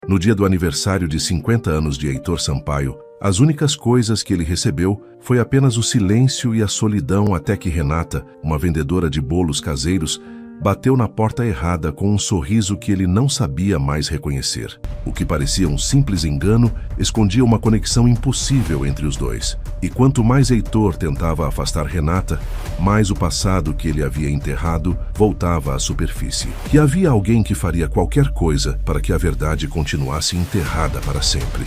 No dia do aniversário de 50 anos de Heitor Sampaio, as únicas coisas que ele recebeu foi apenas o silêncio e a solidão até que Renata, uma vendedora de bolos caseiros, bateu na porta errada com um sorriso que ele não sabia mais reconhecer. O que parecia um simples engano escondia uma conexão impossível entre os dois. E quanto mais Heitor tentava afastar Renata, mais o passado que ele havia enterrado voltava à superfície. E havia alguém que faria qualquer coisa para que a verdade continuasse enterrada para sempre.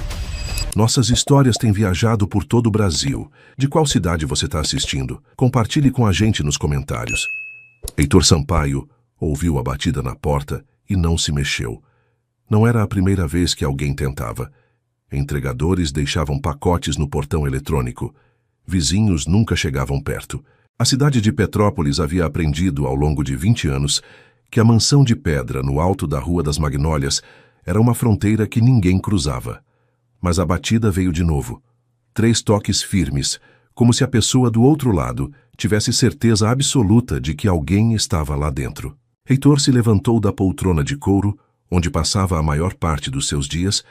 Nossas histórias têm viajado por todo o Brasil. De qual cidade você está assistindo? Compartilhe com a gente nos comentários. Heitor Sampaio ouviu a batida na porta e não se mexeu. Não era a primeira vez que alguém tentava. Entregadores deixavam pacotes no portão eletrônico. Vizinhos nunca chegavam perto. A cidade de Petrópolis havia aprendido ao longo de 20 anos que a mansão de pedra no alto da Rua das Magnólias era uma fronteira que ninguém cruzava. Mas a batida veio de novo. 3 toques firmes, como se a pessoa do outro lado tivesse certeza absoluta de que alguém estava lá dentro. Heitor se levantou da poltrona de couro, onde passava a maior parte dos seus dias,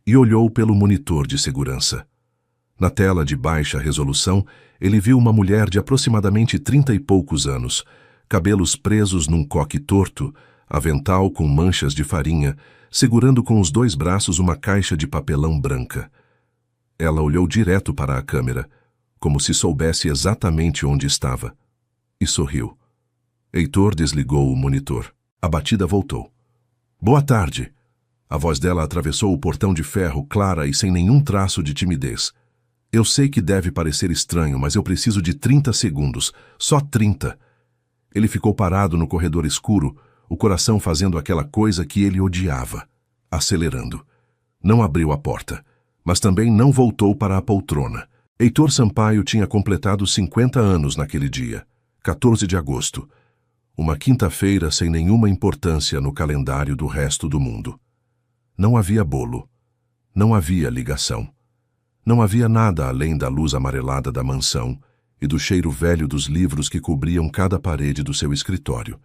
e olhou pelo monitor de segurança. Na tela de baixa resolução, ele viu uma mulher de aproximadamente 30 e poucos anos, cabelos presos num coque torto, avental com manchas de farinha, segurando com os 2 braços uma caixa de papelão branca. Ela olhou direto para a câmera, como se soubesse exatamente onde estava, e sorriu. Heitor desligou o monitor. A batida voltou. "Boa tarde." A voz dela atravessou o portão de ferro, clara e sem nenhum traço de timidez. "Eu sei que deve parecer estranho, mas eu preciso de 30 segundos. Só 30. Ele ficou parado no corredor escuro, o coração fazendo aquela coisa que ele odiava, acelerando. Não abriu a porta, mas também não voltou para a poltrona. Heitor Sampaio tinha completado 50 anos naquele dia, 14 de agosto, uma quinta-feira sem nenhuma importância no calendário do resto do mundo. Não havia bolo, não havia ligação, não havia nada além da luz amarelada da mansão e do cheiro velho dos livros que cobriam cada parede do seu escritório.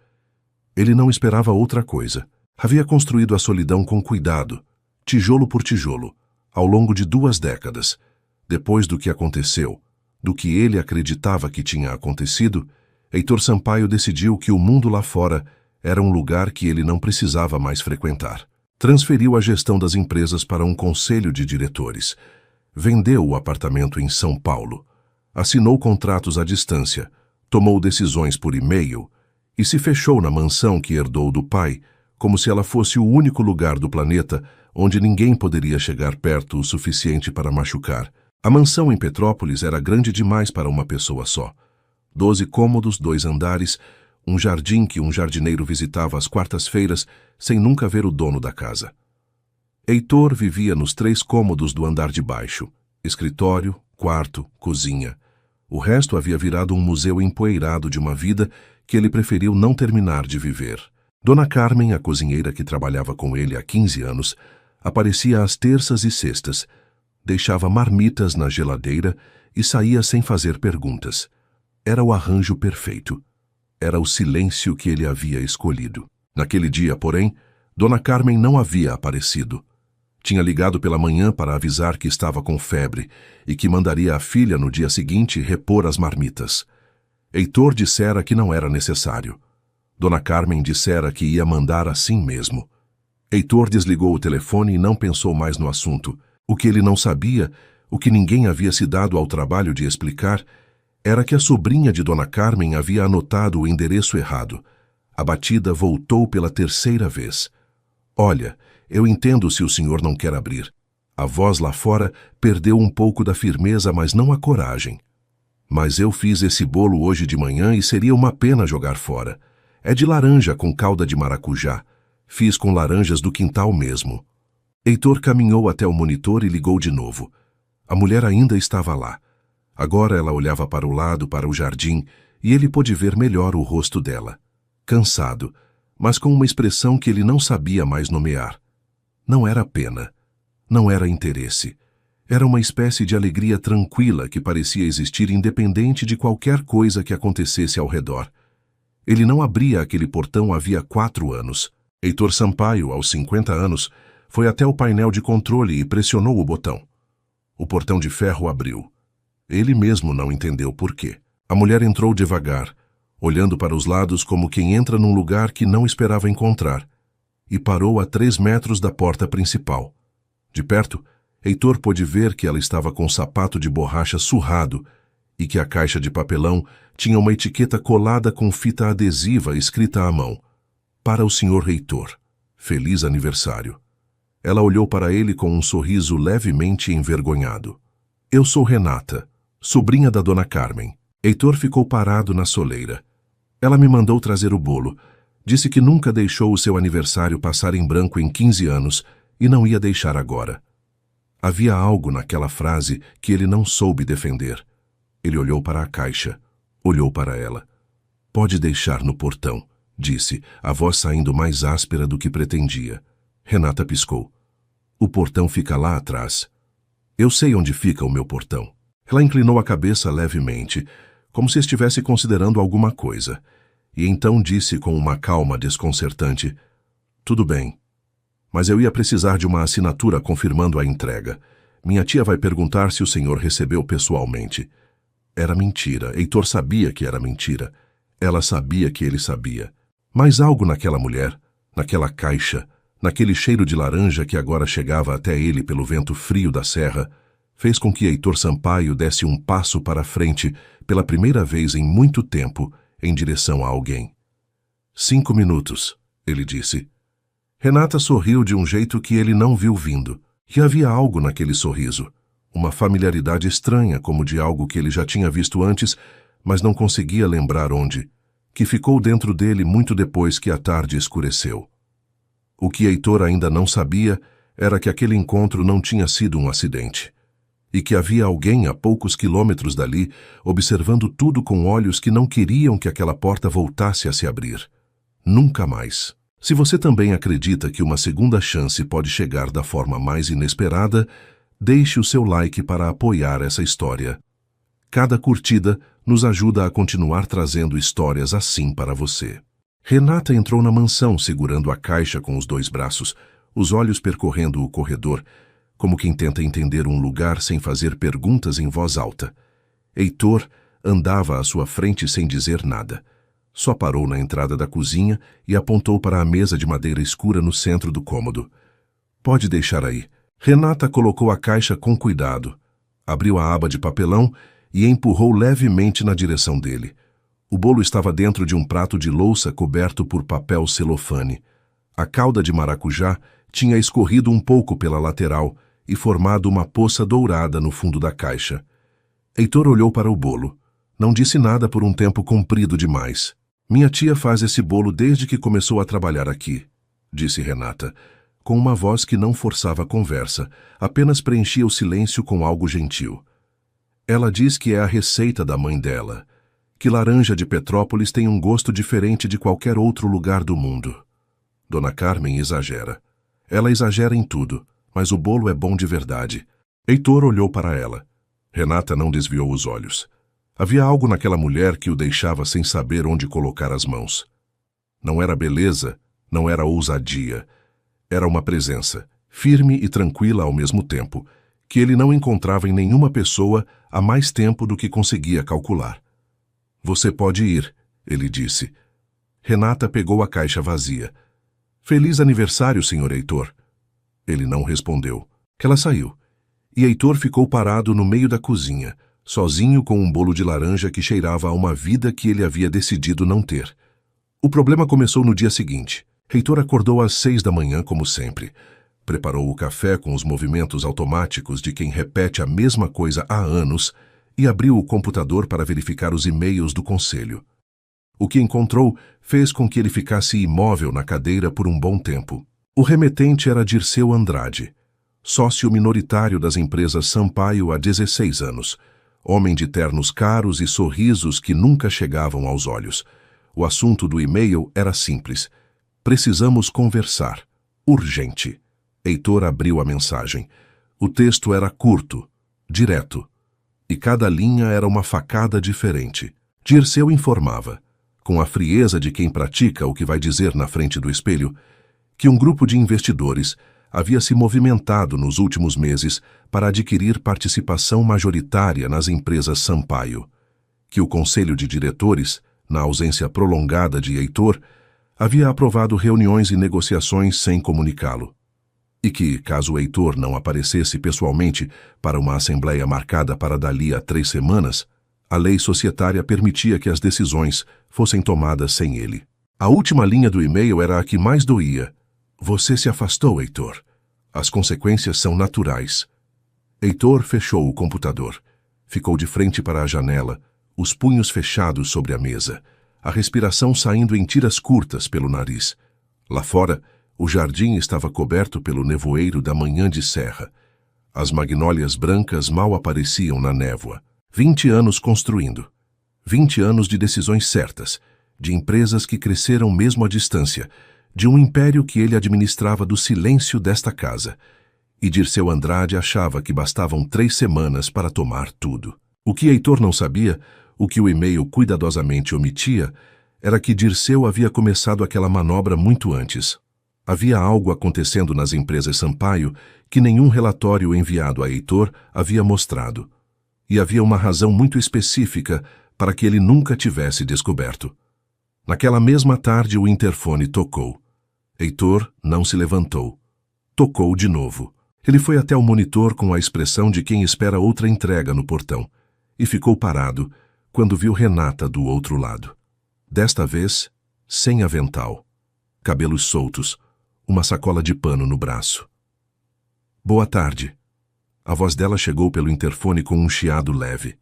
Ele não esperava outra coisa. Havia construído a solidão com cuidado, tijolo por tijolo, ao longo de 2 décadas. Depois do que aconteceu, do que ele acreditava que tinha acontecido, Heitor Sampaio decidiu que o mundo lá fora era um lugar que ele não precisava mais frequentar. Transferiu a gestão das empresas para um conselho de diretores. Vendeu o apartamento em São Paulo. Assinou contratos à distância. Tomou decisões por e-mail e se fechou na mansão que herdou do pai, como se ela fosse o único lugar do planeta onde ninguém poderia chegar perto o suficiente para machucar. A mansão em Petrópolis era grande demais para uma pessoa só. 12 cômodos, 2 andares, um jardim que um jardineiro visitava às quartas-feiras sem nunca ver o dono da casa. Heitor vivia nos 3 cômodos do andar de baixo: escritório, quarto, cozinha. O resto havia virado um museu empoeirado de uma vida que ele preferiu não terminar de viver. Dona Carmen, a cozinheira que trabalhava com ele há 15 anos, aparecia às terças e sextas, deixava marmitas na geladeira e saía sem fazer perguntas. Era o arranjo perfeito. Era o silêncio que ele havia escolhido. Naquele dia, porém, Dona Carmen não havia aparecido. Tinha ligado pela manhã para avisar que estava com febre e que mandaria a filha no dia seguinte repor as marmitas. Heitor dissera que não era necessário. Dona Carmen dissera que ia mandar assim mesmo. Heitor desligou o telefone e não pensou mais no assunto. O que ele não sabia, o que ninguém havia se dado ao trabalho de explicar, era que a sobrinha de Dona Carmen havia anotado o endereço errado. A batida voltou pela 3ª vez. "Olha, eu entendo se o senhor não quer abrir." A voz lá fora perdeu um pouco da firmeza, mas não a coragem. "Mas eu fiz esse bolo hoje de manhã e seria uma pena jogar fora. É de laranja com calda de maracujá. Fiz com laranjas do quintal mesmo." Heitor caminhou até o monitor e ligou de novo. A mulher ainda estava lá. Agora ela olhava para o lado, para o jardim, e ele pôde ver melhor o rosto dela. Cansado, mas com uma expressão que ele não sabia mais nomear. Não era pena. Não era interesse. Era uma espécie de alegria tranquila que parecia existir independente de qualquer coisa que acontecesse ao redor. Ele não abria aquele portão havia 4 anos. Heitor Sampaio, aos 50 anos, Foi até o painel de controle e pressionou o botão. O portão de ferro abriu. Ele mesmo não entendeu por quê. A mulher entrou devagar, olhando para os lados como quem entra num lugar que não esperava encontrar, e parou a 3 metros da porta principal. De perto, Heitor pôde ver que ela estava com um sapato de borracha surrado e que a caixa de papelão tinha uma etiqueta colada com fita adesiva escrita à mão. Para o Sr. Heitor. Feliz aniversário. Ela olhou para ele com um sorriso levemente envergonhado. Eu sou Renata, sobrinha da Dona Carmen. Heitor ficou parado na soleira. Ela me mandou trazer o bolo. Disse que nunca deixou o seu aniversário passar em branco em 15 anos e não ia deixar agora. Havia algo naquela frase que ele não soube defender. Ele olhou para a caixa, olhou para ela. Pode deixar no portão, disse, a voz saindo mais áspera do que pretendia. Renata piscou. O portão fica lá atrás. Eu sei onde fica o meu portão. Ela inclinou a cabeça levemente, como se estivesse considerando alguma coisa, e então disse com uma calma desconcertante: tudo bem, mas eu ia precisar de uma assinatura confirmando a entrega. Minha tia vai perguntar se o senhor recebeu pessoalmente. Era mentira. Heitor sabia que era mentira. Ela sabia que ele sabia. Mas algo naquela mulher, naquela caixa, naquele cheiro de laranja que agora chegava até ele pelo vento frio da serra, fez com que Heitor Sampaio desse um passo para frente, pela primeira vez em muito tempo, em direção a alguém. 5 minutos, ele disse. Renata sorriu de um jeito que ele não viu vindo, e havia algo naquele sorriso, uma familiaridade estranha como de algo que ele já tinha visto antes, mas não conseguia lembrar onde, que ficou dentro dele muito depois que a tarde escureceu. O que Heitor ainda não sabia era que aquele encontro não tinha sido um acidente, e que havia alguém a poucos quilômetros dali observando tudo com olhos que não queriam que aquela porta voltasse a se abrir. Nunca mais. Se você também acredita que uma segunda chance pode chegar da forma mais inesperada, deixe o seu like para apoiar essa história. Cada curtida nos ajuda a continuar trazendo histórias assim para você. Renata entrou na mansão segurando a caixa com os 2 braços, os olhos percorrendo o corredor, como quem tenta entender um lugar sem fazer perguntas em voz alta. Heitor andava à sua frente sem dizer nada. Só parou na entrada da cozinha e apontou para a mesa de madeira escura no centro do cômodo. Pode deixar aí. Renata colocou a caixa com cuidado, abriu a aba de papelão e empurrou levemente na direção dele. O bolo estava dentro de um prato de louça coberto por papel celofane. A calda de maracujá tinha escorrido um pouco pela lateral e formado uma poça dourada no fundo da caixa. Heitor olhou para o bolo. Não disse nada por um tempo comprido demais. Minha tia faz esse bolo desde que começou a trabalhar aqui, disse Renata, com uma voz que não forçava a conversa, apenas preenchia o silêncio com algo gentil. Ela diz que é a receita da mãe dela, que laranja de Petrópolis tem um gosto diferente de qualquer outro lugar do mundo. Dona Carmen exagera. Ela exagera em tudo, mas o bolo é bom de verdade. Heitor olhou para ela. Renata não desviou os olhos. Havia algo naquela mulher que o deixava sem saber onde colocar as mãos. Não era beleza, não era ousadia. Era uma presença, firme e tranquila ao mesmo tempo, que ele não encontrava em nenhuma pessoa há mais tempo do que conseguia calcular. Você pode ir, ele disse. Renata pegou a caixa vazia. Feliz aniversário, Sr. Heitor. Ele não respondeu. Ela saiu. E Heitor ficou parado no meio da cozinha, sozinho com um bolo de laranja que cheirava a uma vida que ele havia decidido não ter. O problema começou no dia seguinte. Heitor acordou às 6 da manhã, como sempre. Preparou o café com os movimentos automáticos de quem repete a mesma coisa há anos e abriu o computador para verificar os e-mails do conselho. O que encontrou fez com que ele ficasse imóvel na cadeira por um bom tempo. O remetente era Dirceu Andrade, sócio minoritário das empresas Sampaio há 16 anos, homem de ternos caros e sorrisos que nunca chegavam aos olhos. O assunto do e-mail era simples. Precisamos conversar. Urgente. Heitor abriu a mensagem. O texto era curto, direto, e cada linha era uma facada diferente. Dirceu informava, com a frieza de quem pratica o que vai dizer na frente do espelho, que um grupo de investidores havia se movimentado nos últimos meses para adquirir participação majoritária nas empresas Sampaio, que o conselho de diretores, na ausência prolongada de Heitor, havia aprovado reuniões e negociações sem comunicá-lo, e que, caso Heitor não aparecesse pessoalmente para uma assembleia marcada para dali a 3 semanas, a lei societária permitia que as decisões fossem tomadas sem ele. A última linha do e-mail era a que mais doía. Você se afastou, Heitor. As consequências são naturais. Heitor fechou o computador. Ficou de frente para a janela, os punhos fechados sobre a mesa, a respiração saindo em tiras curtas pelo nariz. Lá fora, o jardim estava coberto pelo nevoeiro da manhã de serra. As magnólias brancas mal apareciam na névoa. 20 anos construindo. 20 anos de decisões certas, de empresas que cresceram mesmo à distância, de um império que ele administrava do silêncio desta casa. E Dirceu Andrade achava que bastavam 3 semanas para tomar tudo. O que Heitor não sabia, o que o e-mail cuidadosamente omitia, era que Dirceu havia começado aquela manobra muito antes. Havia algo acontecendo nas empresas Sampaio que nenhum relatório enviado a Heitor havia mostrado. E havia uma razão muito específica para que ele nunca tivesse descoberto. Naquela mesma tarde o interfone tocou. Heitor não se levantou. Tocou de novo. Ele foi até o monitor com a expressão de quem espera outra entrega no portão, e ficou parado quando viu Renata do outro lado. Desta vez, sem avental, cabelos soltos, uma sacola de pano no braço. Boa tarde. A voz dela chegou pelo interfone com um chiado leve.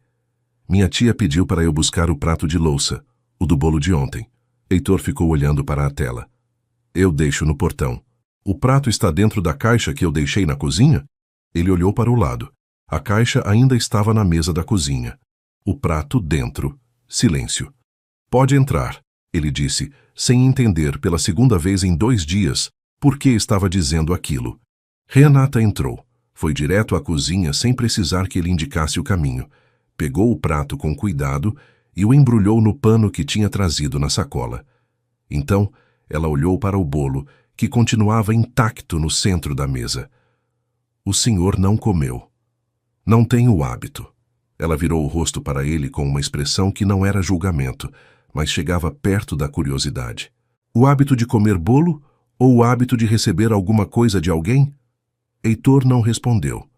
Minha tia pediu para eu buscar o prato de louça, o do bolo de ontem. Heitor ficou olhando para a tela. Eu deixo no portão. O prato está dentro da caixa que eu deixei na cozinha? Ele olhou para o lado. A caixa ainda estava na mesa da cozinha. O prato dentro. Silêncio. Pode entrar, ele disse, sem entender pela segunda vez em 2 dias por que estava dizendo aquilo. Renata entrou. Foi direto à cozinha sem precisar que ele indicasse o caminho. Pegou o prato com cuidado e o embrulhou no pano que tinha trazido na sacola. Então, ela olhou para o bolo, que continuava intacto no centro da mesa. O senhor não comeu. Não tem o hábito. Ela virou o rosto para ele com uma expressão que não era julgamento, mas chegava perto da curiosidade. O hábito de comer bolo ou o hábito de receber alguma coisa de alguém? Heitor não respondeu.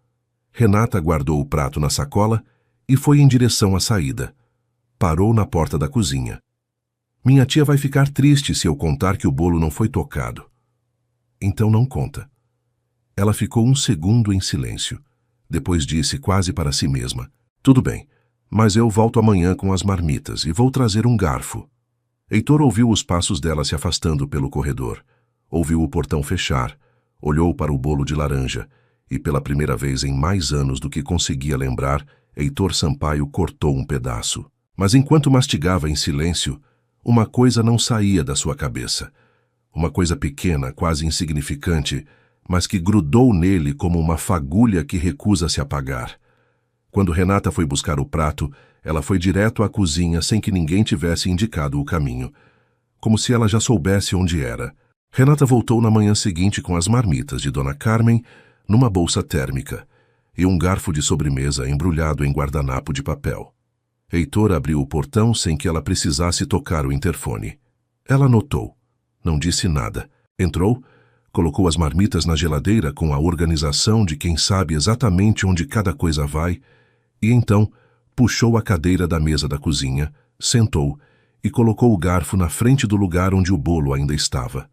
Renata guardou o prato na sacola e foi em direção à saída. Parou na porta da cozinha. Minha tia vai ficar triste se eu contar que o bolo não foi tocado. Então não conta. Ela ficou 1 segundo em silêncio. Depois disse quase para si mesma. Tudo bem, mas eu volto amanhã com as marmitas e vou trazer um garfo. Heitor ouviu os passos dela se afastando pelo corredor. Ouviu o portão fechar. Olhou para o bolo de laranja e, pela primeira vez em mais anos do que conseguia lembrar, Heitor Sampaio cortou um pedaço. Mas enquanto mastigava em silêncio, uma coisa não saía da sua cabeça. Uma coisa pequena, quase insignificante, mas que grudou nele como uma fagulha que recusa se apagar. Quando Renata foi buscar o prato, ela foi direto à cozinha sem que ninguém tivesse indicado o caminho, como se ela já soubesse onde era. Renata voltou na manhã seguinte com as marmitas de Dona Carmen numa bolsa térmica e um garfo de sobremesa embrulhado em guardanapo de papel. Heitor abriu o portão sem que ela precisasse tocar o interfone. Ela notou. Não disse nada. Entrou, colocou as marmitas na geladeira com a organização de quem sabe exatamente onde cada coisa vai e então puxou a cadeira da mesa da cozinha, sentou e colocou o garfo na frente do lugar onde o bolo ainda estava.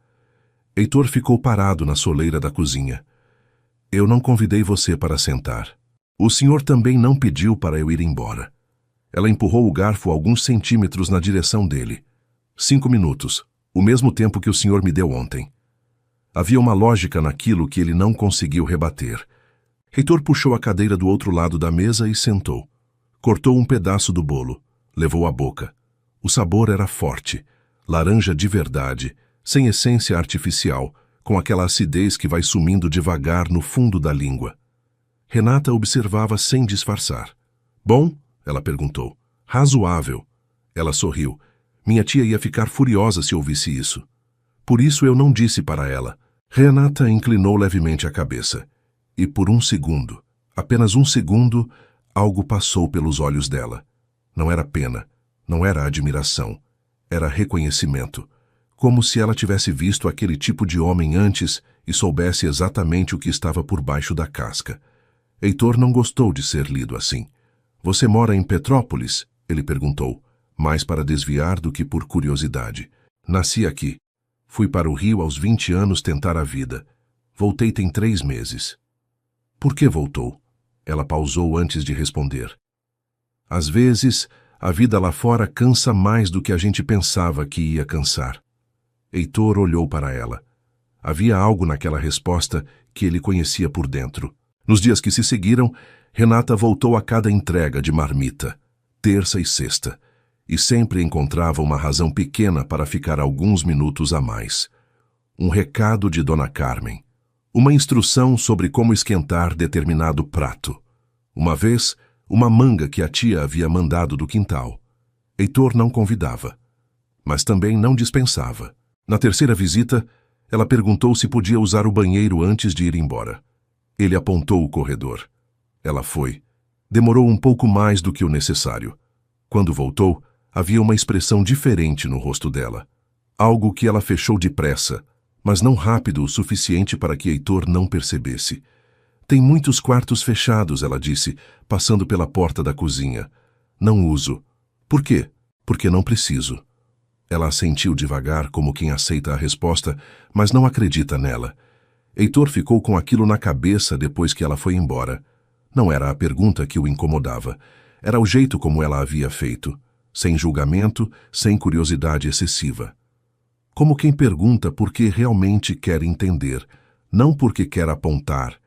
Heitor ficou parado na soleira da cozinha. Eu não convidei você para sentar. O senhor também não pediu para eu ir embora. Ela empurrou o garfo alguns centímetros na direção dele. 5 minutos, o mesmo tempo que o senhor me deu ontem. Havia uma lógica naquilo que ele não conseguiu rebater. Heitor puxou a cadeira do outro lado da mesa e sentou. Cortou um pedaço do bolo, levou à boca. O sabor era forte, laranja de verdade, sem essência artificial, com aquela acidez que vai sumindo devagar no fundo da língua. Renata observava sem disfarçar. Bom? Ela perguntou. Razoável. Ela sorriu. Minha tia ia ficar furiosa se ouvisse isso. Por isso eu não disse para ela. Renata inclinou levemente a cabeça. E por um segundo, apenas um segundo, algo passou pelos olhos dela. Não era pena, não era admiração, era reconhecimento. Como se ela tivesse visto aquele tipo de homem antes e soubesse exatamente o que estava por baixo da casca. Heitor não gostou de ser lido assim. Você mora em Petrópolis? Ele perguntou, mais para desviar do que por curiosidade. Nasci aqui. Fui para o Rio aos 20 anos tentar a vida. Voltei tem 3 meses. Por que voltou? Ela pausou antes de responder. Às vezes, a vida lá fora cansa mais do que a gente pensava que ia cansar. Heitor olhou para ela. Havia algo naquela resposta que ele conhecia por dentro. Nos dias que se seguiram, Renata voltou a cada entrega de marmita, terça e sexta, e sempre encontrava uma razão pequena para ficar alguns minutos a mais. Um recado de Dona Carmen. Uma instrução sobre como esquentar determinado prato. Uma vez, uma manga que a tia havia mandado do quintal. Heitor não convidava, mas também não dispensava. Na terceira visita, ela perguntou se podia usar o banheiro antes de ir embora. Ele apontou o corredor. Ela foi. Demorou um pouco mais do que o necessário. Quando voltou, havia uma expressão diferente no rosto dela. Algo que ela fechou depressa, mas não rápido o suficiente para que Heitor não percebesse. Tem muitos quartos fechados, ela disse, passando pela porta da cozinha. Não uso. Por quê? Porque não preciso. Ela assentiu devagar, como quem aceita a resposta, mas não acredita nela. Heitor ficou com aquilo na cabeça depois que ela foi embora. Não era a pergunta que o incomodava. Era o jeito como ela havia feito. Sem julgamento, sem curiosidade excessiva. Como quem pergunta porque realmente quer entender, não porque quer apontar.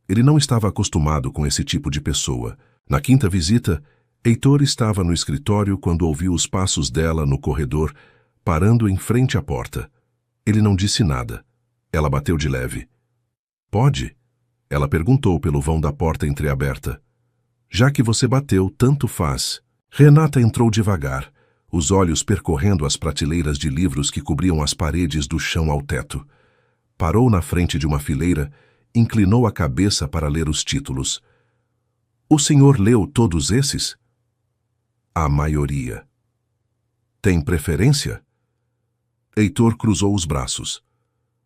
Ele não estava acostumado com esse tipo de pessoa. Na quinta visita, Heitor estava no escritório quando ouviu os passos dela no corredor, parando em frente à porta. Ele não disse nada. Ela bateu de leve. Pode? Ela perguntou pelo vão da porta entreaberta. Já que você bateu, tanto faz. Renata entrou devagar, os olhos percorrendo as prateleiras de livros que cobriam as paredes do chão ao teto. Parou na frente de uma fileira, inclinou a cabeça para ler os títulos. O senhor leu todos esses? A maioria. Tem preferência? Heitor cruzou os braços.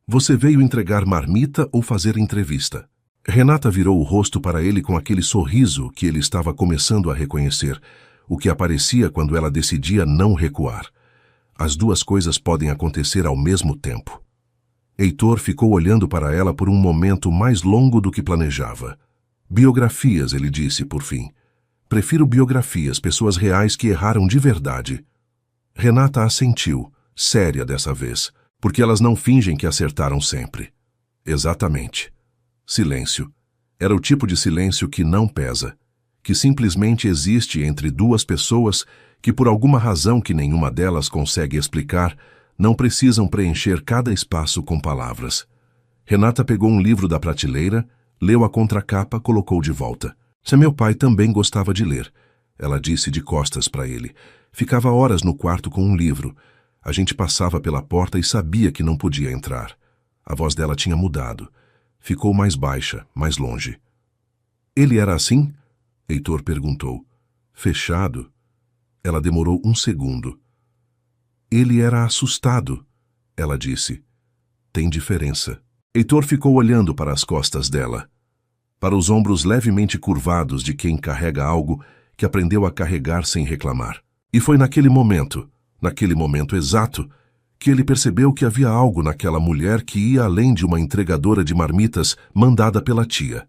Você veio entregar marmita ou fazer entrevista? Renata virou o rosto para ele com aquele sorriso que ele estava começando a reconhecer, o que aparecia quando ela decidia não recuar. As duas coisas podem acontecer ao mesmo tempo. Heitor ficou olhando para ela por um momento mais longo do que planejava. Biografias, ele disse, por fim. Prefiro biografias, pessoas reais que erraram de verdade. Renata assentiu, séria dessa vez, porque elas não fingem que acertaram sempre. Exatamente. Silêncio. Era o tipo de silêncio que não pesa, que simplesmente existe entre duas pessoas que, por alguma razão que nenhuma delas consegue explicar, não precisam preencher cada espaço com palavras. Renata pegou um livro da prateleira, leu a contracapa, colocou de volta. Meu pai também gostava de ler, ela disse de costas para ele. Ficava horas no quarto com um livro. A gente passava pela porta e sabia que não podia entrar. A voz dela tinha mudado. Ficou mais baixa, mais longe. Ele era assim? Heitor perguntou. Fechado? Ela demorou um segundo. Ele era assustado, ela disse. Tem diferença. Heitor ficou olhando para as costas dela, para os ombros levemente curvados de quem carrega algo que aprendeu a carregar sem reclamar. E foi naquele momento exato, que ele percebeu que havia algo naquela mulher que ia além de uma entregadora de marmitas mandada pela tia.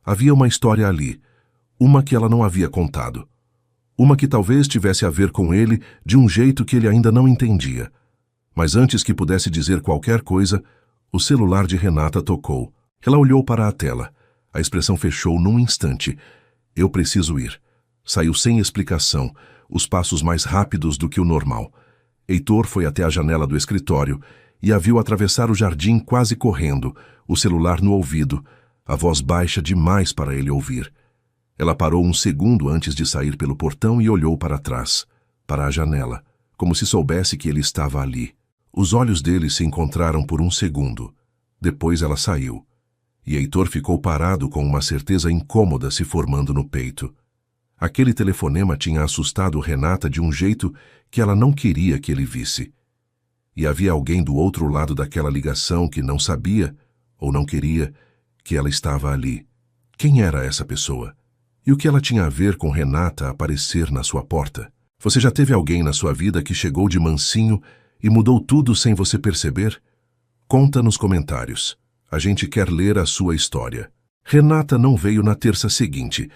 Havia uma história ali, uma que ela não havia contado. Uma que talvez tivesse a ver com ele de um jeito que ele ainda não entendia. Mas antes que pudesse dizer qualquer coisa, o celular de Renata tocou. Ela olhou para a tela. A expressão fechou num instante. Eu preciso ir. Saiu sem explicação, os passos mais rápidos do que o normal. Heitor foi até a janela do escritório e a viu atravessar o jardim quase correndo, o celular no ouvido, a voz baixa demais para ele ouvir. Ela parou um segundo antes de sair pelo portão e olhou para trás, para a janela, como se soubesse que ele estava ali. Os olhos dele se encontraram por um segundo. Depois ela saiu, e Heitor ficou parado com uma certeza incômoda se formando no peito. Aquele telefonema tinha assustado Renata de um jeito que ela não queria que ele visse. E havia alguém do outro lado daquela ligação que não sabia, ou não queria, que ela estava ali. Quem era essa pessoa? E o que ela tinha a ver com Renata aparecer na sua porta? Você já teve alguém na sua vida que chegou de mansinho e mudou tudo sem você perceber? Conta nos comentários. A gente quer ler a sua história. Renata não veio na terça seguinte.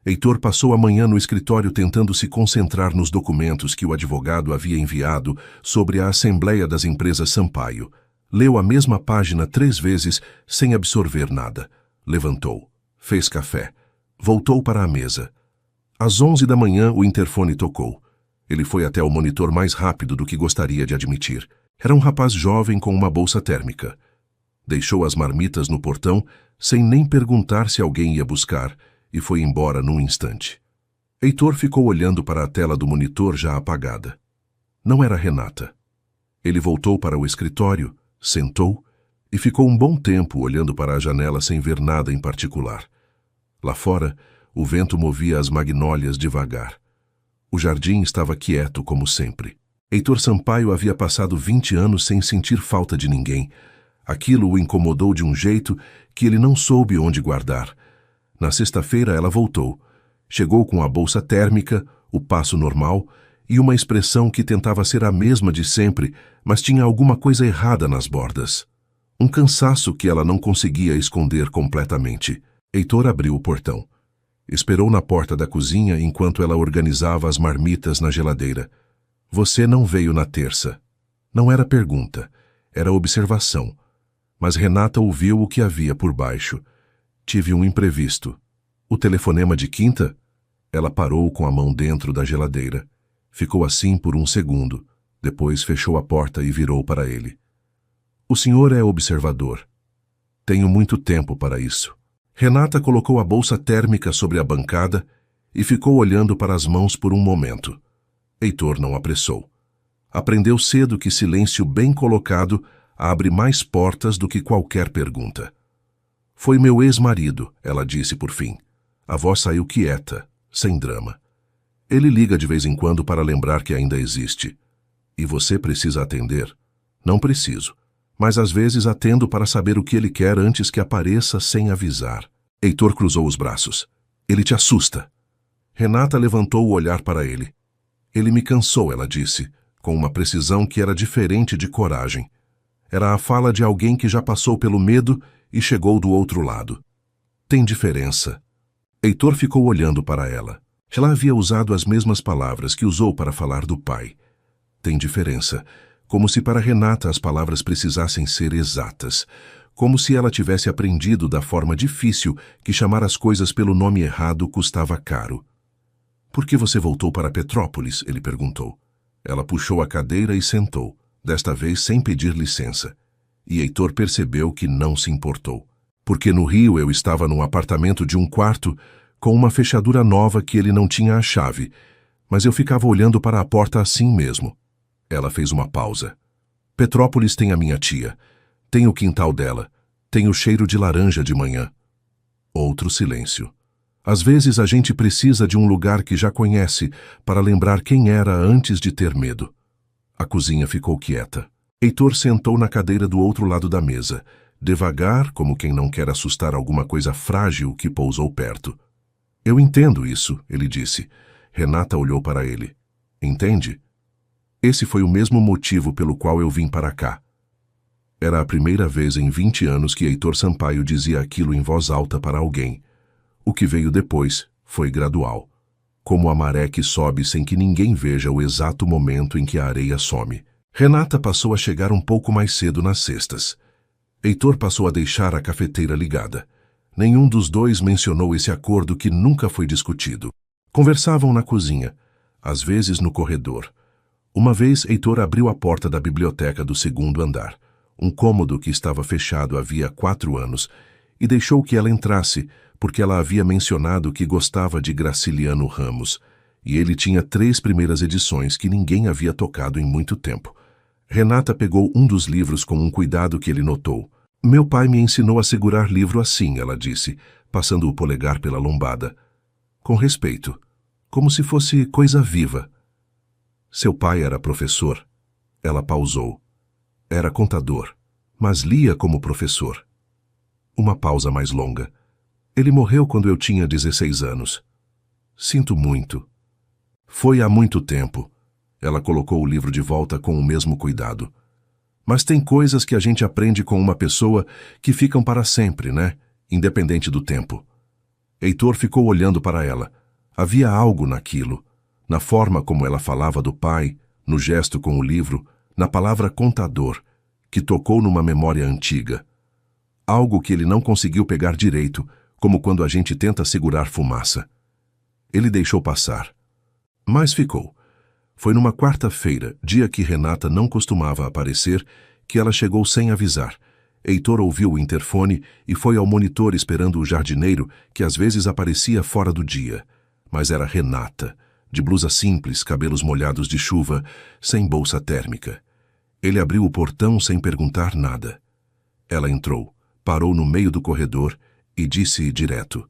Heitor passou a manhã no escritório tentando se concentrar nos documentos que o advogado havia enviado sobre a Assembleia das Empresas Sampaio. Leu a mesma página 3 vezes sem absorver nada. Levantou, fez café, voltou para a mesa. Às 11 da manhã o interfone tocou. Ele foi até o monitor mais rápido do que gostaria de admitir. Era um rapaz jovem com uma bolsa térmica. Deixou as marmitas no portão sem nem perguntar se alguém ia buscar e foi embora num instante. Heitor ficou olhando para a tela do monitor já apagada. Não era Renata. Ele voltou para o escritório, sentou e ficou um bom tempo olhando para a janela sem ver nada em particular. Lá fora, o vento movia as magnólias devagar. O jardim estava quieto como sempre. Heitor Sampaio havia passado 20 anos sem sentir falta de ninguém. Aquilo o incomodou de um jeito que ele não soube onde guardar. Na sexta-feira ela voltou. Chegou com a bolsa térmica, o passo normal e uma expressão que tentava ser a mesma de sempre, mas tinha alguma coisa errada nas bordas. Um cansaço que ela não conseguia esconder completamente. Heitor abriu o portão. Esperou na porta da cozinha enquanto ela organizava as marmitas na geladeira. Você não veio na terça. Não era pergunta, era observação. Mas Renata ouviu o que havia por baixo. Tive um imprevisto. O telefonema de quinta? Ela parou com a mão dentro da geladeira. Ficou assim por um segundo. Depois fechou a porta e virou para ele. O senhor é observador. Tenho muito tempo para isso. Renata colocou a bolsa térmica sobre a bancada e ficou olhando para as mãos por um momento. Heitor não apressou. Aprendeu cedo que silêncio bem colocado abre mais portas do que qualquer pergunta. Foi meu ex-marido, ela disse por fim. A voz saiu quieta, sem drama. Ele liga de vez em quando para lembrar que ainda existe. E você precisa atender? Não preciso. Mas às vezes atendo para saber o que ele quer antes que apareça sem avisar. Heitor cruzou os braços. Ele te assusta. Renata levantou o olhar para ele. Ele me cansou, ela disse, com uma precisão que era diferente de coragem. Era a fala de alguém que já passou pelo medo e chegou do outro lado. Tem diferença. Heitor ficou olhando para ela. Ela havia usado as mesmas palavras que usou para falar do pai. Tem diferença. Como se para Renata as palavras precisassem ser exatas. Como se ela tivesse aprendido da forma difícil que chamar as coisas pelo nome errado custava caro. Por que você voltou para Petrópolis? Ele perguntou. Ela puxou a cadeira e sentou, desta vez sem pedir licença. E Heitor percebeu que não se importou. Porque no Rio eu estava num apartamento de um quarto com uma fechadura nova que ele não tinha a chave, mas eu ficava olhando para a porta assim mesmo. Ela fez uma pausa. Petrópolis tem a minha tia. Tem o quintal dela. Tem o cheiro de laranja de manhã. Outro silêncio. Às vezes a gente precisa de um lugar que já conhece para lembrar quem era antes de ter medo. A cozinha ficou quieta. Heitor sentou na cadeira do outro lado da mesa, devagar, como quem não quer assustar alguma coisa frágil que pousou perto. Eu entendo isso, ele disse. Renata olhou para ele. Entende? Esse foi o mesmo motivo pelo qual eu vim para cá. Era a primeira vez em 20 anos que Heitor Sampaio dizia aquilo em voz alta para alguém. O que veio depois foi gradual, como a maré que sobe sem que ninguém veja o exato momento em que a areia some. Renata passou a chegar um pouco mais cedo nas sextas. Heitor passou a deixar a cafeteira ligada. Nenhum dos dois mencionou esse acordo que nunca foi discutido. Conversavam na cozinha, às vezes no corredor. Uma vez, Heitor abriu a porta da biblioteca do 2º andar, um cômodo que estava fechado havia 4 anos, e deixou que ela entrasse, porque ela havia mencionado que gostava de Graciliano Ramos, e ele tinha 3 primeiras edições que ninguém havia tocado em muito tempo. Renata pegou um dos livros com um cuidado que ele notou. Meu pai me ensinou a segurar livro assim, ela disse, passando o polegar pela lombada. Com respeito, como se fosse coisa viva. Seu pai era professor. Ela pausou. Era contador, mas lia como professor. Uma pausa mais longa. Ele morreu quando eu tinha 16 anos. Sinto muito. Foi há muito tempo. Ela colocou o livro de volta com o mesmo cuidado. Mas tem coisas que a gente aprende com uma pessoa que ficam para sempre, né? Independente do tempo. Heitor ficou olhando para ela. Havia algo naquilo, na forma como ela falava do pai, no gesto com o livro, na palavra contador, que tocou numa memória antiga. Algo que ele não conseguiu pegar direito, como quando a gente tenta segurar fumaça. Ele deixou passar. Mas ficou. Foi numa quarta-feira, dia que Renata não costumava aparecer, que ela chegou sem avisar. Heitor ouviu o interfone e foi ao monitor esperando o jardineiro, que às vezes aparecia fora do dia. Mas era Renata, de blusa simples, cabelos molhados de chuva, sem bolsa térmica. Ele abriu o portão sem perguntar nada. Ela entrou, parou no meio do corredor e disse direto: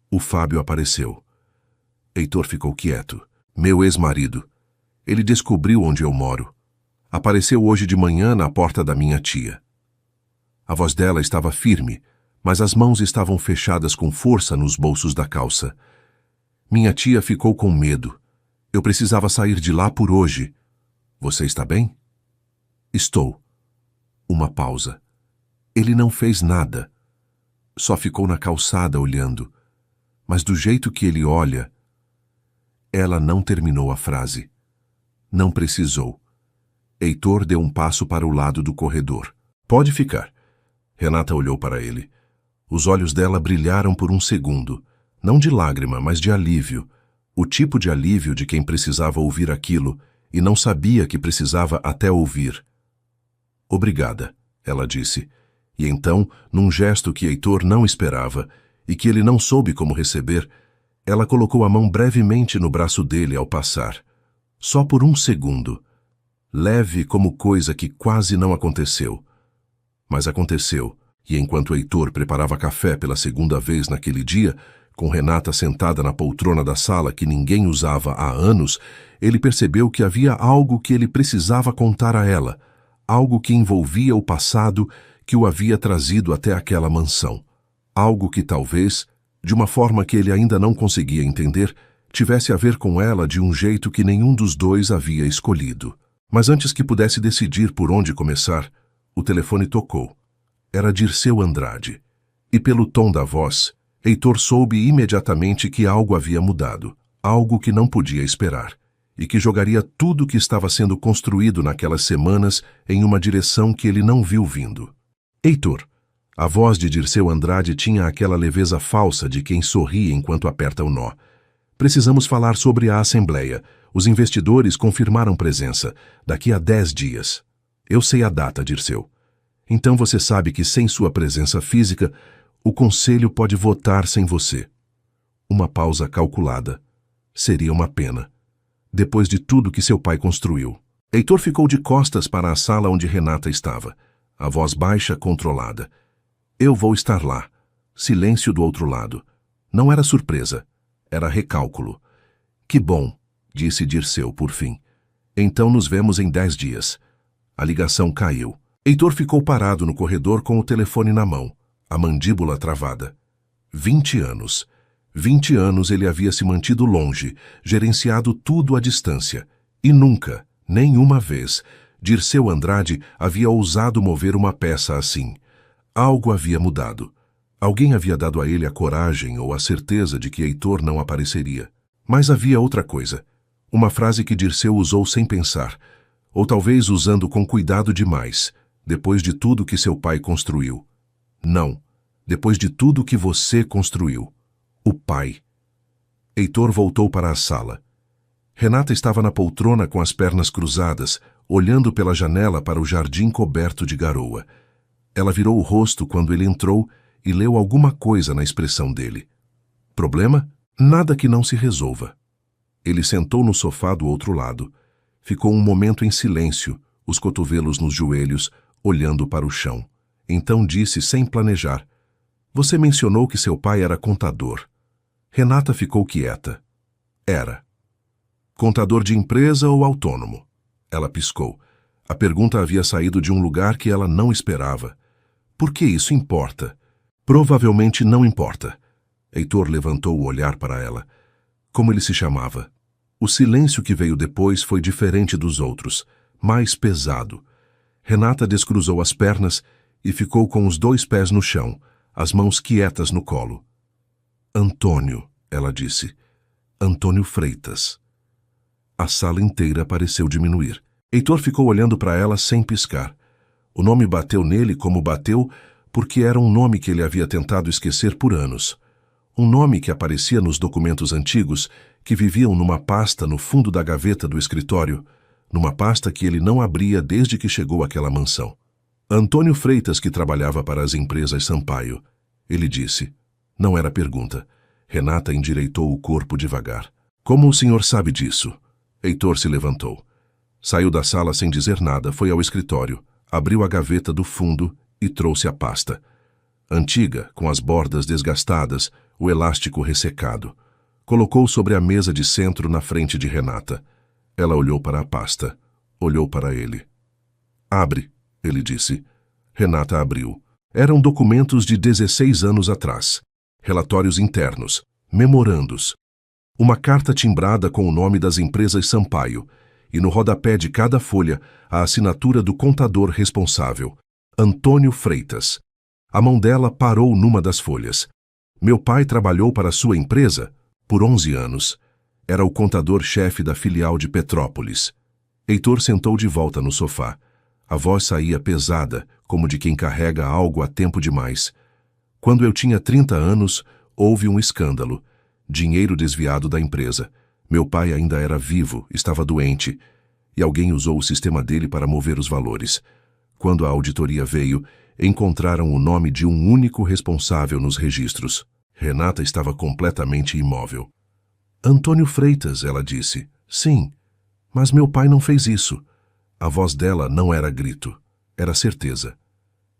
"O Fábio apareceu." Heitor ficou quieto. "Meu ex-marido. Ele descobriu onde eu moro. Apareceu hoje de manhã na porta da minha tia." A voz dela estava firme, mas as mãos estavam fechadas com força nos bolsos da calça. "Minha tia ficou com medo. Eu precisava sair de lá por hoje. Você está bem?" "Estou." Uma pausa. Ele não fez nada. Só ficou na calçada olhando. Mas do jeito que ele olha... Ela não terminou a frase. Não precisou. Heitor deu um passo para o lado do corredor. "Pode ficar." Renata olhou para ele. Os olhos dela brilharam por um segundo. Não de lágrima, mas de alívio. O tipo de alívio de quem precisava ouvir aquilo e não sabia que precisava até ouvir. "Obrigada," ela disse. E então, num gesto que Heitor não esperava e que ele não soube como receber, ela colocou a mão brevemente no braço dele ao passar. Só por um segundo. Leve como coisa que quase não aconteceu. Mas aconteceu, e enquanto Heitor preparava café pela segunda vez naquele dia, com Renata sentada na poltrona da sala que ninguém usava há anos, ele percebeu que havia algo que ele precisava contar a ela, algo que envolvia o passado que o havia trazido até aquela mansão. Algo que talvez, de uma forma que ele ainda não conseguia entender, tivesse a ver com ela de um jeito que nenhum dos dois havia escolhido. Mas antes que pudesse decidir por onde começar, o telefone tocou. Era Dirceu Andrade. E pelo tom da voz, Heitor soube imediatamente que algo havia mudado, algo que não podia esperar, e que jogaria tudo que estava sendo construído naquelas semanas em uma direção que ele não viu vindo. "Heitor." A voz de Dirceu Andrade tinha aquela leveza falsa de quem sorri enquanto aperta o nó. "Precisamos falar sobre a Assembleia. Os investidores confirmaram presença. Daqui a 10 dias. Eu sei a data, Dirceu. Então você sabe que sem sua presença física, o Conselho pode votar sem você." Uma pausa calculada. Seria uma pena. Depois de tudo que seu pai construiu. Heitor ficou de costas para a sala onde Renata estava. A voz baixa, controlada. "Eu vou estar lá." Silêncio do outro lado. Não era surpresa. Era recálculo. "Que bom," disse Dirceu por fim. "Então nos vemos em 10 dias." A ligação caiu. Heitor ficou parado no corredor com o telefone na mão, a mandíbula travada. 20 anos. 20 anos ele havia se mantido longe, gerenciado tudo à distância. E nunca, nenhuma vez, Dirceu Andrade havia ousado mover uma peça assim. Algo havia mudado. Alguém havia dado a ele a coragem ou a certeza de que Heitor não apareceria. Mas havia outra coisa. Uma frase que Dirceu usou sem pensar, ou talvez usando com cuidado demais, depois de tudo que seu pai construiu. "Não, depois de tudo que você construiu. O pai." Heitor voltou para a sala. Renata estava na poltrona com as pernas cruzadas, olhando pela janela para o jardim coberto de garoa. Ela virou o rosto quando ele entrou e leu alguma coisa na expressão dele. Problema? Nada que não se resolva. Ele sentou no sofá do outro lado. Ficou um momento em silêncio, os cotovelos nos joelhos, olhando para o chão. Então disse sem planejar: Você mencionou que seu pai era contador. Renata ficou quieta. Era. Contador de empresa ou autônomo? Ela piscou. A pergunta havia saído de um lugar que ela não esperava. Por que isso importa? Provavelmente não importa. Heitor levantou o olhar para ela. Como ele se chamava? O silêncio que veio depois foi diferente dos outros, mais pesado. Renata descruzou as pernas e ficou com os 2 pés no chão, as mãos quietas no colo. Antônio, ela disse. Antônio Freitas. A sala inteira pareceu diminuir. Heitor ficou olhando para ela sem piscar. O nome bateu nele como bateu porque era um nome que ele havia tentado esquecer por anos. Um nome que aparecia nos documentos antigos que viviam numa pasta no fundo da gaveta do escritório, numa pasta que ele não abria desde que chegou àquela mansão. Antônio Freitas, que trabalhava para as empresas Sampaio. Ele disse. Não era pergunta. Renata endireitou o corpo devagar. Como o senhor sabe disso? Heitor se levantou. Saiu da sala sem dizer nada, foi ao escritório, abriu a gaveta do fundo e trouxe a pasta. Antiga, com as bordas desgastadas, o elástico ressecado. Colocou sobre a mesa de centro na frente de Renata. Ela olhou para a pasta. Olhou para ele. Abre, ele disse. Renata abriu. Eram documentos de 16 anos atrás. Relatórios internos. Memorandos. Uma carta timbrada com o nome das empresas Sampaio. E no rodapé de cada folha, a assinatura do contador responsável. Antônio Freitas. A mão dela parou numa das folhas. Meu pai trabalhou para sua empresa por 11 anos. Era o contador-chefe da filial de Petrópolis. Heitor sentou de volta no sofá. A voz saía pesada, como de quem carrega algo há tempo demais. Quando eu tinha 30 anos, houve um escândalo. Dinheiro desviado da empresa. Meu pai ainda era vivo, estava doente, e alguém usou o sistema dele para mover os valores. Quando a auditoria veio, encontraram o nome de um único responsável nos registros. Renata estava completamente imóvel. Antônio Freitas, ela disse. Sim, mas meu pai não fez isso. A voz dela não era grito, era certeza.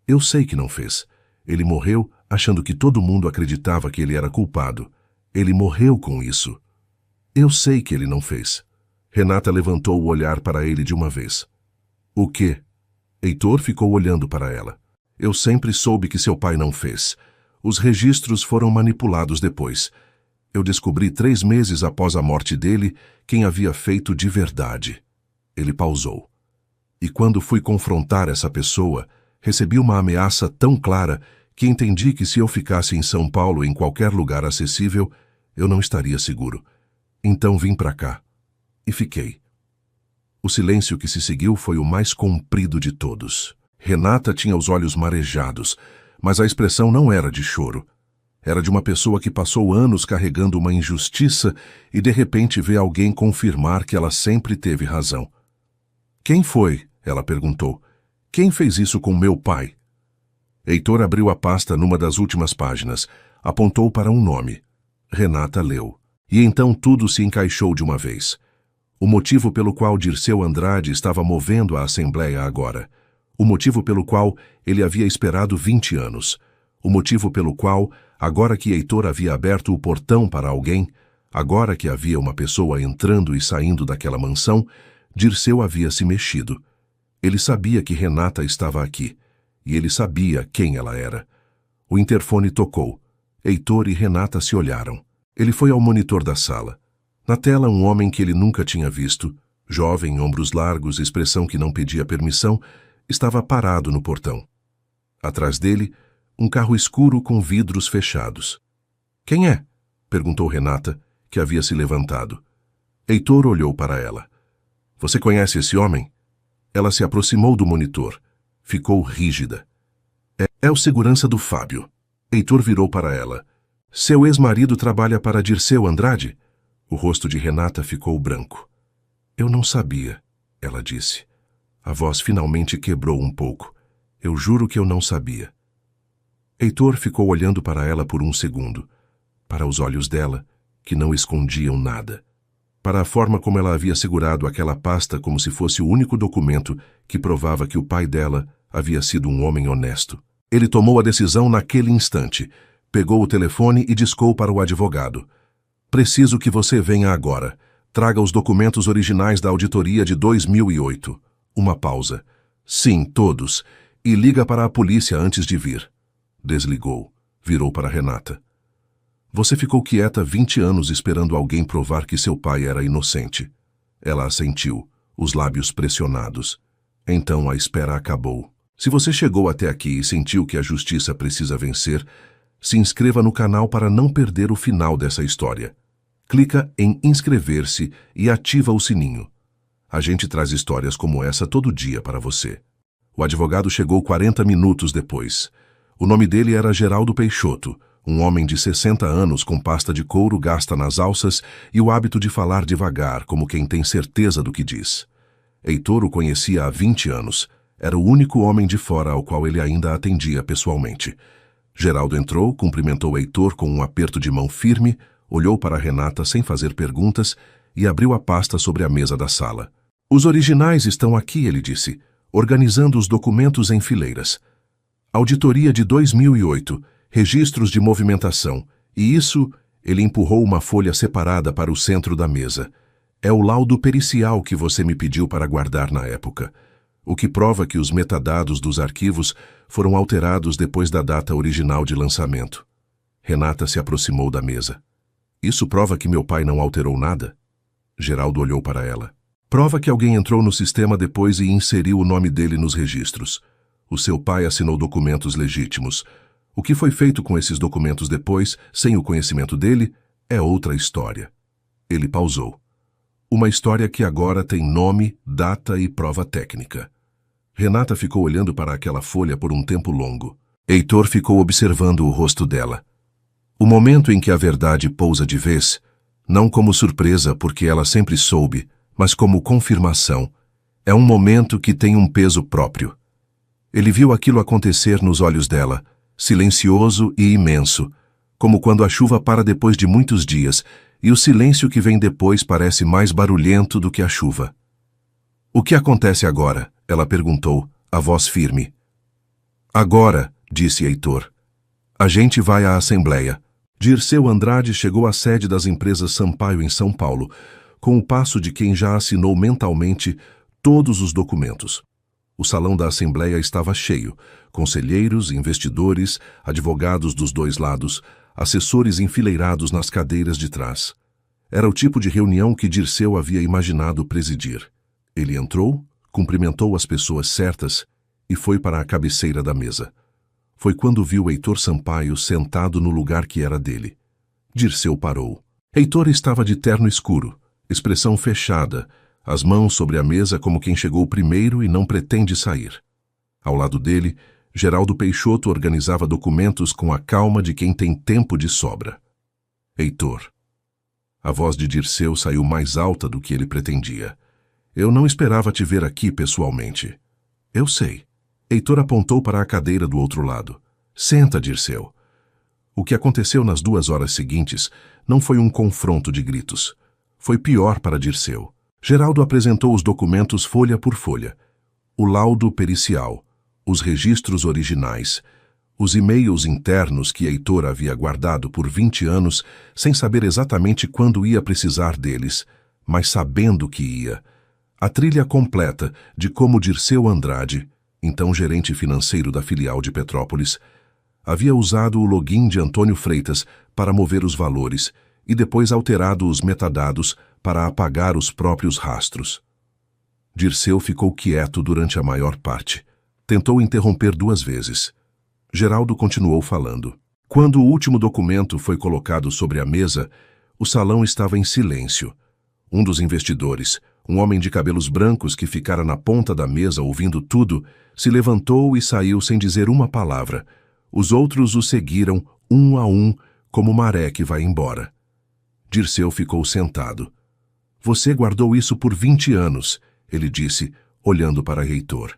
Eu sei que não fez. Ele morreu achando que todo mundo acreditava que ele era culpado. Ele morreu com isso. Eu sei que ele não fez. Renata levantou o olhar para ele de uma vez. O quê? Heitor ficou olhando para ela. Eu sempre soube que seu pai não fez. Os registros foram manipulados depois. Eu descobri 3 meses após a morte dele quem havia feito de verdade. Ele pausou. E quando fui confrontar essa pessoa, recebi uma ameaça tão clara que entendi que se eu ficasse em São Paulo em qualquer lugar acessível, eu não estaria seguro. Então vim para cá. E fiquei. O silêncio que se seguiu foi o mais comprido de todos. Renata tinha os olhos marejados, mas a expressão não era de choro. Era de uma pessoa que passou anos carregando uma injustiça e de repente vê alguém confirmar que ela sempre teve razão. Quem foi? Ela perguntou. Quem fez isso com meu pai? Heitor abriu a pasta numa das últimas páginas, apontou para um nome. Renata leu. E então tudo se encaixou de uma vez. O motivo pelo qual Dirceu Andrade estava movendo a Assembleia agora. O motivo pelo qual ele havia esperado 20 anos. O motivo pelo qual, agora que Heitor havia aberto o portão para alguém, agora que havia uma pessoa entrando e saindo daquela mansão, Dirceu havia se mexido. Ele sabia que Renata estava aqui, e ele sabia quem ela era. O interfone tocou. Heitor e Renata se olharam. Ele foi ao monitor da sala. Na tela, um homem que ele nunca tinha visto, jovem, ombros largos, expressão que não pedia permissão, estava parado no portão. Atrás dele, um carro escuro com vidros fechados. Quem é? Perguntou Renata, que havia se levantado. Heitor olhou para ela. Você conhece esse homem? Ela se aproximou do monitor. Ficou rígida. É o segurança do Fábio. Heitor virou para ela. Seu ex-marido trabalha para Dirceu Andrade? O rosto de Renata ficou branco. Eu não sabia, ela disse. A voz finalmente quebrou um pouco. Eu juro que eu não sabia. Heitor ficou olhando para ela por um segundo. Para os olhos dela, que não escondiam nada. Para a forma como ela havia segurado aquela pasta como se fosse o único documento que provava que o pai dela havia sido um homem honesto. Ele tomou a decisão naquele instante. Pegou o telefone e discou para o advogado. Preciso que você venha agora. Traga os documentos originais da auditoria de 2008. Uma pausa. Sim, todos. E liga para a polícia antes de vir. Desligou. Virou para Renata. Você ficou quieta 20 anos esperando alguém provar que seu pai era inocente. Ela assentiu, os lábios pressionados. Então a espera acabou. Se você chegou até aqui e sentiu que a justiça precisa vencer, se inscreva no canal para não perder o final dessa história. Clica em inscrever-se e ativa o sininho. A gente traz histórias como essa todo dia para você. O advogado chegou 40 minutos depois. O nome dele era Geraldo Peixoto, um homem de 60 anos com pasta de couro gasta nas alças e o hábito de falar devagar, como quem tem certeza do que diz. Heitor o conhecia há 20 anos. Era o único homem de fora ao qual ele ainda atendia pessoalmente. Geraldo entrou, cumprimentou Heitor com um aperto de mão firme, olhou para Renata sem fazer perguntas e abriu a pasta sobre a mesa da sala. Os originais estão aqui, ele disse, organizando os documentos em fileiras. Auditoria de 2008, registros de movimentação, e isso, ele empurrou uma folha separada para o centro da mesa. É o laudo pericial que você me pediu para guardar na época, o que prova que os metadados dos arquivos foram alterados depois da data original de lançamento. Renata se aproximou da mesa. Isso prova que meu pai não alterou nada? Geraldo olhou para ela. Prova que alguém entrou no sistema depois e inseriu o nome dele nos registros. O seu pai assinou documentos legítimos. O que foi feito com esses documentos depois, sem o conhecimento dele, é outra história. Ele pausou. Uma história que agora tem nome, data e prova técnica. Renata ficou olhando para aquela folha por um tempo longo. Heitor ficou observando o rosto dela. O momento em que a verdade pousa de vez, não como surpresa porque ela sempre soube, mas como confirmação, é um momento que tem um peso próprio. Ele viu aquilo acontecer nos olhos dela, silencioso e imenso, como quando a chuva para depois de muitos dias, e o silêncio que vem depois parece mais barulhento do que a chuva. O que acontece agora? Ela perguntou, a voz firme. Agora, disse Heitor. A gente vai à Assembleia. Dirceu Andrade chegou à sede das empresas Sampaio em São Paulo, com o passo de quem já assinou mentalmente todos os documentos. O salão da Assembleia estava cheio, conselheiros, investidores, advogados dos dois lados, assessores enfileirados nas cadeiras de trás. Era o tipo de reunião que Dirceu havia imaginado presidir. Ele entrou, cumprimentou as pessoas certas e foi para a cabeceira da mesa. Foi quando viu Heitor Sampaio sentado no lugar que era dele. Dirceu parou. Heitor estava de terno escuro, expressão fechada, as mãos sobre a mesa como quem chegou primeiro e não pretende sair. Ao lado dele, Geraldo Peixoto organizava documentos com a calma de quem tem tempo de sobra. Heitor. A voz de Dirceu saiu mais alta do que ele pretendia. Eu não esperava te ver aqui pessoalmente. Eu sei. Heitor apontou para a cadeira do outro lado. Senta, Dirceu. O que aconteceu nas 2 horas seguintes não foi um confronto de gritos. Foi pior para Dirceu. Geraldo apresentou os documentos folha por folha. O laudo pericial, os registros originais, os e-mails internos que Heitor havia guardado por 20 anos sem saber exatamente quando ia precisar deles, mas sabendo que ia. A trilha completa de como Dirceu Andrade, então gerente financeiro da filial de Petrópolis, havia usado o login de Antônio Freitas para mover os valores e depois alterado os metadados para apagar os próprios rastros. Dirceu ficou quieto durante a maior parte. Tentou interromper 2 vezes. Geraldo continuou falando. Quando o último documento foi colocado sobre a mesa, o salão estava em silêncio. Um dos investidores, um homem de cabelos brancos que ficara na ponta da mesa ouvindo tudo, se levantou e saiu sem dizer uma palavra. Os outros o seguiram, um a um, como maré que vai embora. Dirceu ficou sentado. Você guardou isso por 20 anos, ele disse, olhando para Heitor.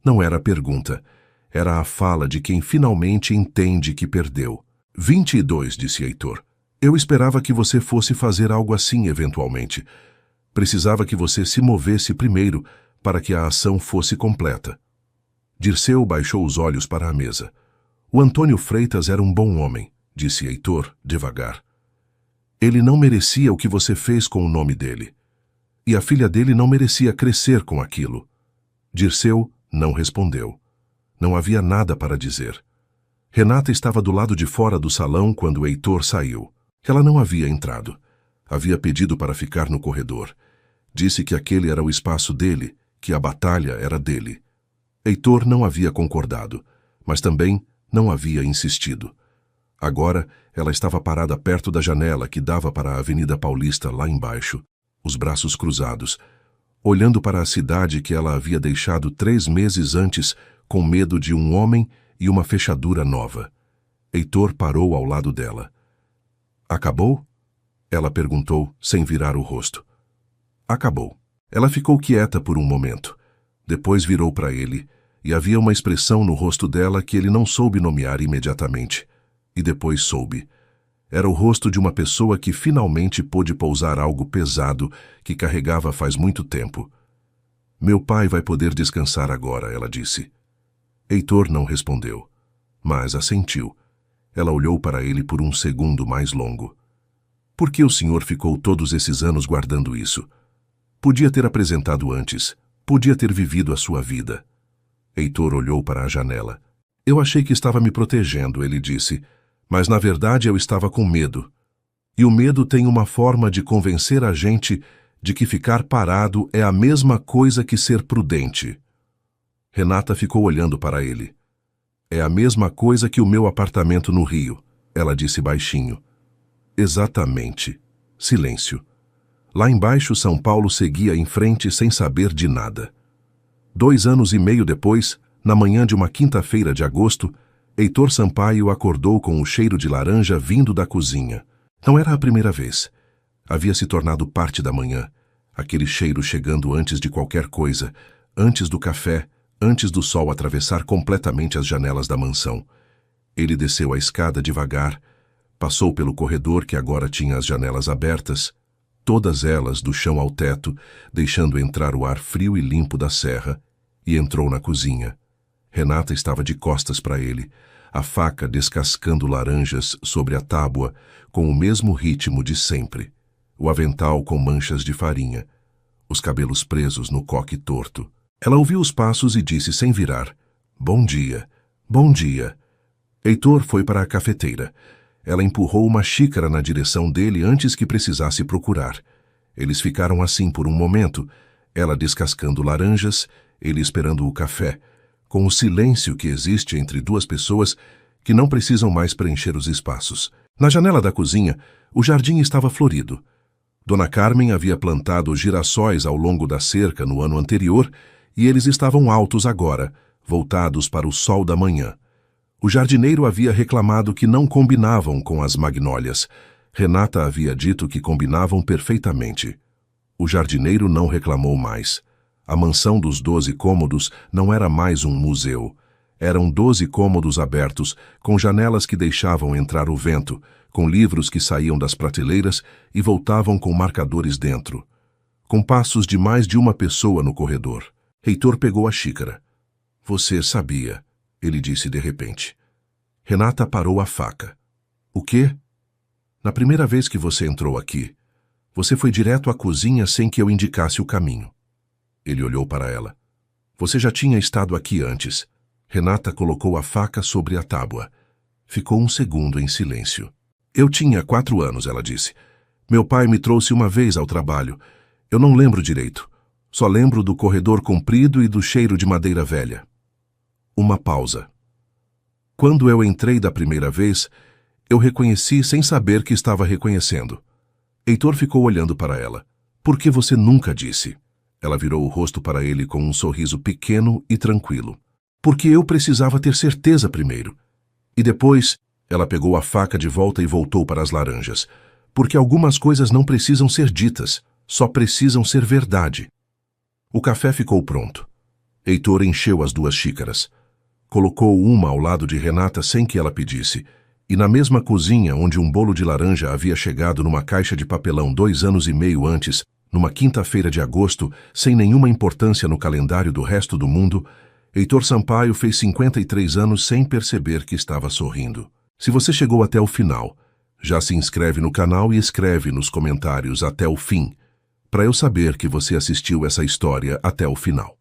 Não era pergunta, era a fala de quem finalmente entende que perdeu. 22, disse Heitor. Eu esperava que você fosse fazer algo assim eventualmente. Precisava que você se movesse primeiro para que a ação fosse completa. Dirceu baixou os olhos para a mesa. O Antônio Freitas era um bom homem, disse Heitor, devagar. Ele não merecia o que você fez com o nome dele. E a filha dele não merecia crescer com aquilo. Dirceu não respondeu. Não havia nada para dizer. Renata estava do lado de fora do salão quando Heitor saiu. Ela não havia entrado. Havia pedido para ficar no corredor. Disse que aquele era o espaço dele, que a batalha era dele. Heitor não havia concordado, mas também não havia insistido. Agora, ela estava parada perto da janela que dava para a Avenida Paulista lá embaixo, os braços cruzados, olhando para a cidade que ela havia deixado 3 meses antes com medo de um homem e uma fechadura nova. Heitor parou ao lado dela. Acabou? Ela perguntou, sem virar o rosto. Acabou. Ela ficou quieta por um momento. Depois virou para ele, e havia uma expressão no rosto dela que ele não soube nomear imediatamente. E depois soube. Era o rosto de uma pessoa que finalmente pôde pousar algo pesado que carregava faz muito tempo. Meu pai vai poder descansar agora, ela disse. Heitor não respondeu, mas assentiu. Ela olhou para ele por um segundo mais longo. Por que o senhor ficou todos esses anos guardando isso? Podia ter apresentado antes. Podia ter vivido a sua vida. Heitor olhou para a janela. Eu achei que estava me protegendo, ele disse, mas na verdade eu estava com medo. E o medo tem uma forma de convencer a gente de que ficar parado é a mesma coisa que ser prudente. Renata ficou olhando para ele. É a mesma coisa que o meu apartamento no Rio, ela disse baixinho. Exatamente. Silêncio. Lá embaixo, São Paulo seguia em frente sem saber de nada. 2 anos e meio depois, na manhã de uma quinta-feira de agosto, Heitor Sampaio acordou com o cheiro de laranja vindo da cozinha. Não era a primeira vez. Havia se tornado parte da manhã. Aquele cheiro chegando antes de qualquer coisa, antes do café, antes do sol atravessar completamente as janelas da mansão. Ele desceu a escada devagar, passou pelo corredor que agora tinha as janelas abertas, todas elas do chão ao teto, deixando entrar o ar frio e limpo da serra, e entrou na cozinha. Renata estava de costas para ele, a faca descascando laranjas sobre a tábua com o mesmo ritmo de sempre, o avental com manchas de farinha, os cabelos presos no coque torto. Ela ouviu os passos e disse sem virar, "Bom dia, bom dia." Heitor foi para a cafeteira. Ela empurrou uma xícara na direção dele antes que precisasse procurar. Eles ficaram assim por um momento, ela descascando laranjas, ele esperando o café, com o silêncio que existe entre duas pessoas que não precisam mais preencher os espaços. Na janela da cozinha, o jardim estava florido. Dona Carmen havia plantado girassóis ao longo da cerca no ano anterior e eles estavam altos agora, voltados para o sol da manhã. O jardineiro havia reclamado que não combinavam com as magnólias. Renata havia dito que combinavam perfeitamente. O jardineiro não reclamou mais. A mansão dos 12 cômodos não era mais um museu. Eram 12 cômodos abertos, com janelas que deixavam entrar o vento, com livros que saíam das prateleiras e voltavam com marcadores dentro. Com passos de mais de uma pessoa no corredor. Heitor pegou a xícara. Você sabia, ele disse de repente. Renata parou a faca. O quê? Na primeira vez que você entrou aqui, você foi direto à cozinha sem que eu indicasse o caminho. Ele olhou para ela. Você já tinha estado aqui antes. Renata colocou a faca sobre a tábua. Ficou um segundo em silêncio. Eu tinha 4 anos, ela disse. Meu pai me trouxe uma vez ao trabalho. Eu não lembro direito. Só lembro do corredor comprido e do cheiro de madeira velha. Uma pausa. Quando eu entrei da primeira vez, eu reconheci sem saber que estava reconhecendo. Heitor ficou olhando para ela. Por que você nunca disse? Ela virou o rosto para ele com um sorriso pequeno e tranquilo. Porque eu precisava ter certeza primeiro. E depois, ela pegou a faca de volta e voltou para as laranjas. Porque algumas coisas não precisam ser ditas, só precisam ser verdade. O café ficou pronto. Heitor encheu as 2 xícaras. Colocou uma ao lado de Renata sem que ela pedisse, e na mesma cozinha onde um bolo de laranja havia chegado numa caixa de papelão 2 anos e meio antes, numa quinta-feira de agosto, sem nenhuma importância no calendário do resto do mundo, Heitor Sampaio fez 53 anos sem perceber que estava sorrindo. Se você chegou até o final, já se inscreve no canal e escreve nos comentários até o fim, para eu saber que você assistiu essa história até o final.